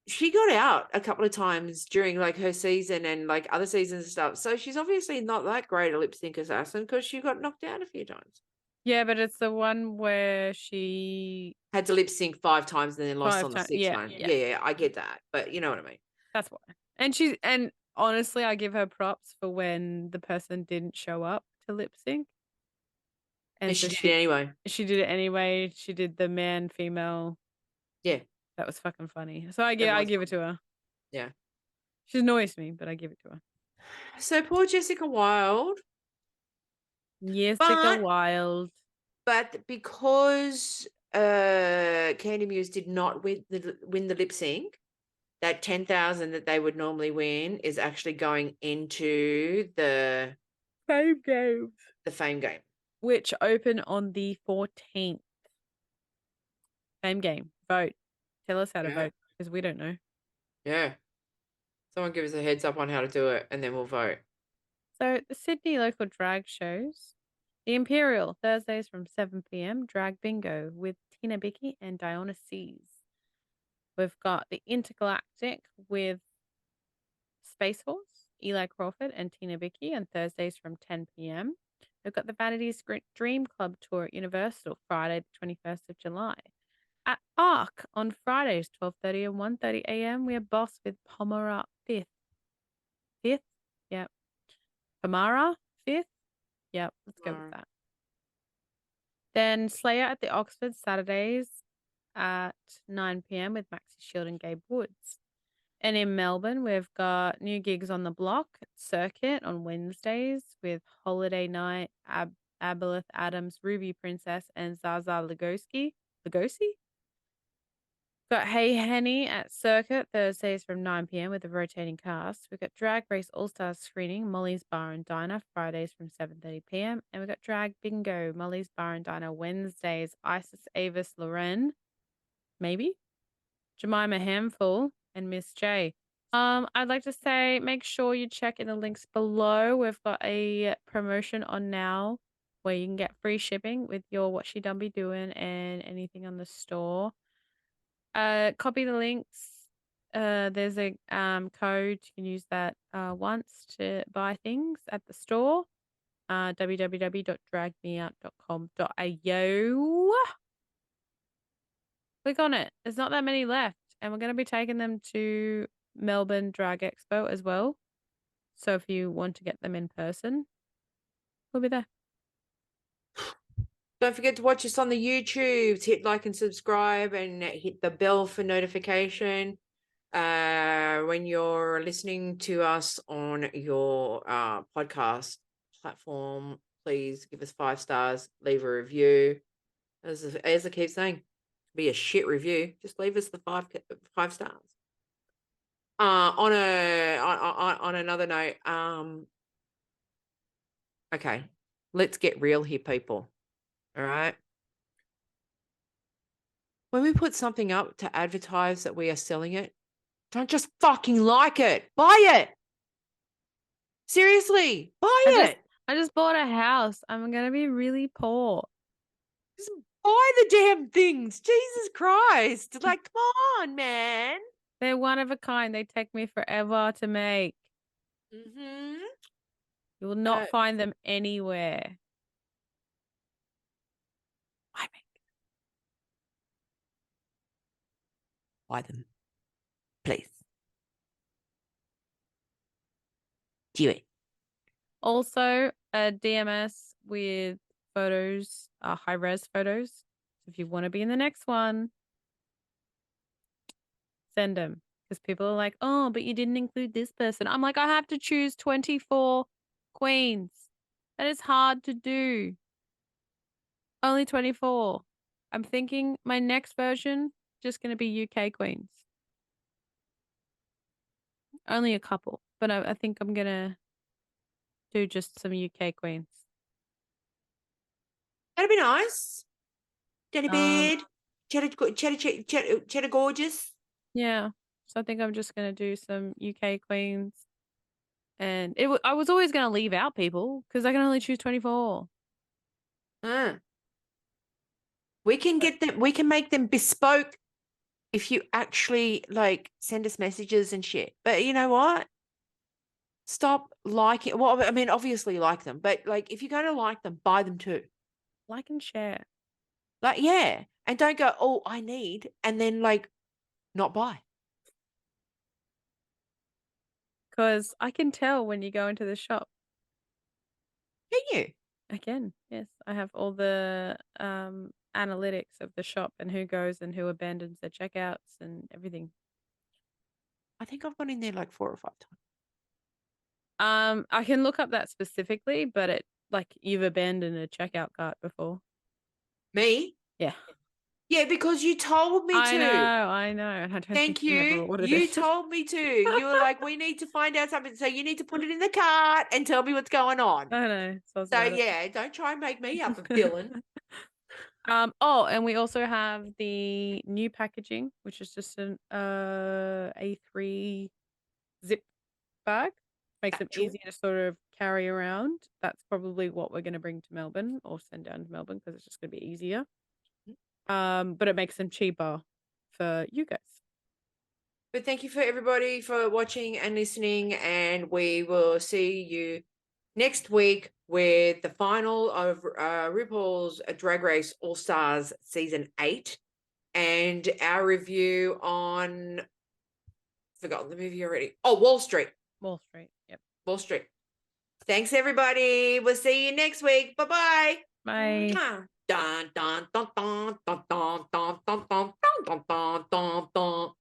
Speaker 8: she got out a couple of times during like her season and like other seasons and stuff. So she's obviously not that great a lip sync assassin because she got knocked out a few times.
Speaker 9: Yeah, but it's the one where she
Speaker 8: had to lip sync 5 times and then lost on the 6th one.
Speaker 9: Yeah.
Speaker 8: Yeah, I get that. But you know what I mean.
Speaker 9: That's why. And honestly, I give her props for when the person didn't show up to lip sync.
Speaker 8: And she did it anyway.
Speaker 9: She did it anyway. She did the man female.
Speaker 8: Yeah.
Speaker 9: That was fucking funny. So I give it to her.
Speaker 8: Yeah.
Speaker 9: She annoys me, but I give it to her.
Speaker 8: So poor Jessica Wilde.
Speaker 9: Jessica Wilde.
Speaker 8: But because Kandy Muse did not win the lip sync, that 10,000 that they would normally win is actually going into the
Speaker 9: Fame game.
Speaker 8: The Fame game.
Speaker 9: Which open on the 14th. Fame game. Vote. Tell us how to vote, because we don't know.
Speaker 8: Yeah. Someone give us a heads up on how to do it, and then we'll vote.
Speaker 9: So, the Sydney local drag shows. The Imperial, Thursdays from 7 p.m. Drag Bingo with Tina Bicky and Diona Seas. We've got the Intergalactic with Space Horse, Eli Crawford and Tina Bicky on Thursdays from 10 p.m. We've got the Vanity's Dream Club Tour at Universal, Friday the 21st of July. At ARC on Fridays, 12:30 and 1:30 a.m. We have Boss with Pomara 5th. 5th? Yep. Pomara 5th? Yep, let's go with that. Then Slayer at the Oxford, Saturdays at 9 p.m. with Maxi Shield and Gabe Woods. And in Melbourne, we've got new gigs on the block at Circuit on Wednesdays with Holiday Night, Aboleth Adams, Ruby Princess, and Zaza Lugosi. Got Hey Henny at Circuit Thursdays from 9 p.m. with a rotating cast. We've got Drag Race All-Stars screening, Molly's Bar and Diner, Fridays from 7:30 p.m. And we've got Drag Bingo, Molly's Bar and Diner, Wednesdays, Isis Avis Loren, maybe, Jemima Handful, and Miss J. I'd like to say make sure you check in the links below. We've got a promotion on now where you can get free shipping with your What She Done Be Doing and anything on the store. Copy the links. There's a code. You can use that once to buy things at the store. www.dragmeout.com.au. Click on it. There's not that many left. And we're going to be taking them to Melbourne Drag Expo as well. So if you want to get them in person, we'll be there.
Speaker 8: Don't forget to watch us on the YouTubes. Hit like and subscribe and hit the bell for notification. When you're listening to us on your podcast platform, please give us 5 stars, leave a review. As I keep saying, be a shit review. Just leave us the 5 stars. On another note, okay, let's get real here, people. All right. When we put something up to advertise that we are selling it, don't just fucking like it. Buy it. Seriously, buy it.
Speaker 9: I just bought a house. I'm going to be really poor.
Speaker 8: Just buy the damn things. Jesus Christ. Like, come on, man.
Speaker 9: They're one of a kind. They take me forever to make.
Speaker 8: Mm-hmm.
Speaker 9: You will not find them anywhere.
Speaker 8: Buy them. Please. Do it.
Speaker 9: Also, a DMS with photos, high-res photos. So if you want to be in the next one, send them. Because people are like, oh, but you didn't include this person. I'm like, I have to choose 24 queens. That is hard to do. Only 24. I'm thinking my next version just going to be UK queens. Only a couple. But I think I'm going to do just some UK queens.
Speaker 8: That'd be nice. Jenny Beard. Cheddar Gorgeous.
Speaker 9: Yeah. So I think I'm just going to do some UK queens. And I was always going to leave out people because I can only choose 24.
Speaker 8: We can get them. We can make them bespoke if you actually like send us messages and shit. But you know what? Stop liking. Well, I mean, obviously like them, but like if you're going to like them, buy them too.
Speaker 9: Like and share.
Speaker 8: Like, yeah. And don't go, oh, I need, and then like not buy.
Speaker 9: Because I can tell when you go into the shop.
Speaker 8: Can you?
Speaker 9: I can, yes. I have all the analytics of the shop and who goes and who abandons their checkouts and everything.
Speaker 8: I think I've gone in there like 4 or 5 times.
Speaker 9: I can look up that specifically, but it like you've abandoned a checkout cart before.
Speaker 8: Me?
Speaker 9: Yeah.
Speaker 8: Yeah, because you told me to.
Speaker 9: I know. And I don't
Speaker 8: Thank
Speaker 9: think you ever
Speaker 8: you.
Speaker 9: ordered
Speaker 8: You
Speaker 9: it.
Speaker 8: told me to. You were like, we need to find out something. So you need to put it in the cart and tell me what's going on.
Speaker 9: I know.
Speaker 8: So yeah, don't try and make me up a villain.
Speaker 9: And we also have the new packaging, which is just an A3 zip bag. Makes them easier to sort of carry around. That's probably what we're going to bring to Melbourne or send down to Melbourne because it's just going to be easier. But it makes them cheaper for you guys.
Speaker 8: But thank you for everybody for watching and listening, and we will see you next week with the final of RuPaul's Drag Race All Stars Season 8 and our review on, forgotten the movie already. Oh, Wall Street.
Speaker 9: Wall Street, yep.
Speaker 8: Wall Street. Thanks, everybody. We'll see you next week. Bye-bye.
Speaker 9: Bye.
Speaker 8: Dun, dun, dun, dun, dun, dun, dun, dun, dun, dun, dun, dun, dun.